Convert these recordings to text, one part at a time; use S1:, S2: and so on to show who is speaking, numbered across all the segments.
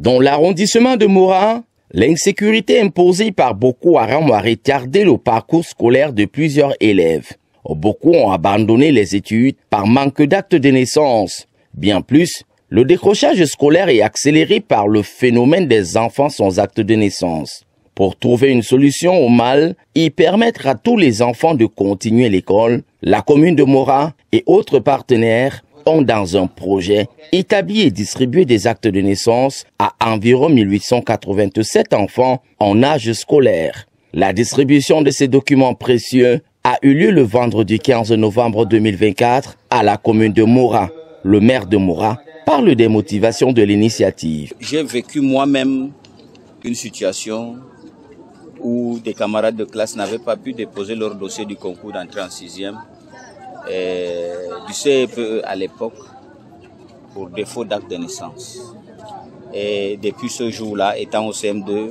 S1: Dans l'arrondissement de Mora, l'insécurité imposée par Boko Haram a retardé le parcours scolaire de plusieurs élèves. Beaucoup ont abandonné les études par manque d'actes de naissance. Bien plus, le décrochage scolaire est accéléré par le phénomène des enfants sans acte de naissance. Pour trouver une solution au mal et permettre à tous les enfants de continuer l'école, la commune de Mora et autres partenaires ont dans un projet établi et distribué des actes de naissance à environ 1887 enfants en âge scolaire. La distribution de ces documents précieux a eu lieu le vendredi 15 novembre 2024 à la commune de Mora. Le maire de Mora parle des motivations de l'initiative.
S2: J'ai vécu moi-même une situation où des camarades de classe n'avaient pas pu déposer leur dossier du concours d'entrée en 6e du CEPE à l'époque pour défaut d'acte de naissance. Et depuis ce jour-là, étant au CM2,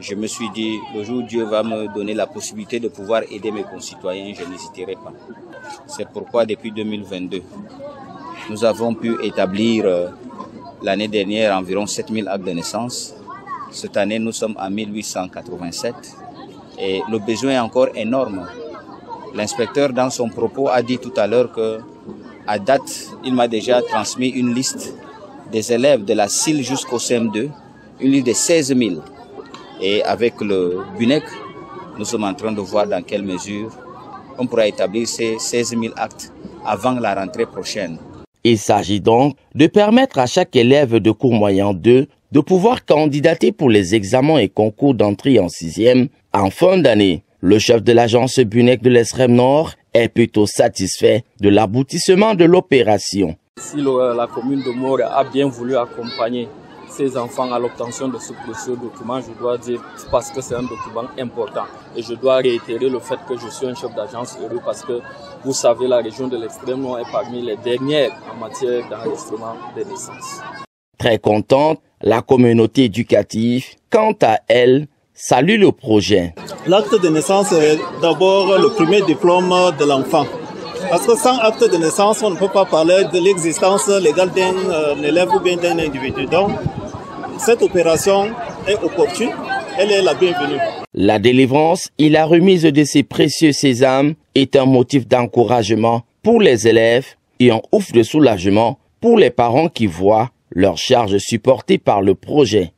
S2: je me suis dit, le jour où Dieu va me donner la possibilité de pouvoir aider mes concitoyens, je n'hésiterai pas. C'est pourquoi depuis 2022, nous avons pu établir l'année dernière environ 7000 actes de naissance. Cette année, nous sommes à 1887 et le besoin est encore énorme. L'inspecteur, dans son propos, a dit tout à l'heure que, à date, il m'a déjà transmis une liste des élèves de la CIL jusqu'au CM2, une liste de 16 000. Et avec le BUNEC, nous sommes en train de voir dans quelle mesure on pourra établir ces 16 000 actes avant la rentrée prochaine.
S1: Il s'agit donc de permettre à chaque élève de cours moyen 2 de pouvoir candidater pour les examens et concours d'entrée en 6e en fin d'année. Le chef de l'agence BUNEC de l'Extrême Nord est plutôt satisfait de l'aboutissement de l'opération.
S3: Si la commune de Mora a bien voulu accompagner ces enfants à l'obtention de ce précieux document, je dois dire parce que c'est un document important. Et je dois réitérer le fait que je suis un chef d'agence heureux parce que, vous savez, la région de l'Extrême Nord est parmi les dernières en matière d'enregistrement des naissances.
S1: Très contente, la communauté éducative, quant à elle, salue le projet.
S4: L'acte de naissance est d'abord le premier diplôme de l'enfant. Parce que sans acte de naissance, on ne peut pas parler de l'existence légale d'un élève ou bien d'un individu. Donc, cette opération est opportune, elle est la bienvenue.
S1: La délivrance et la remise de ces précieux sésames est un motif d'encouragement pour les élèves et un ouf de soulagement pour les parents qui voient leur charge supportée par le projet.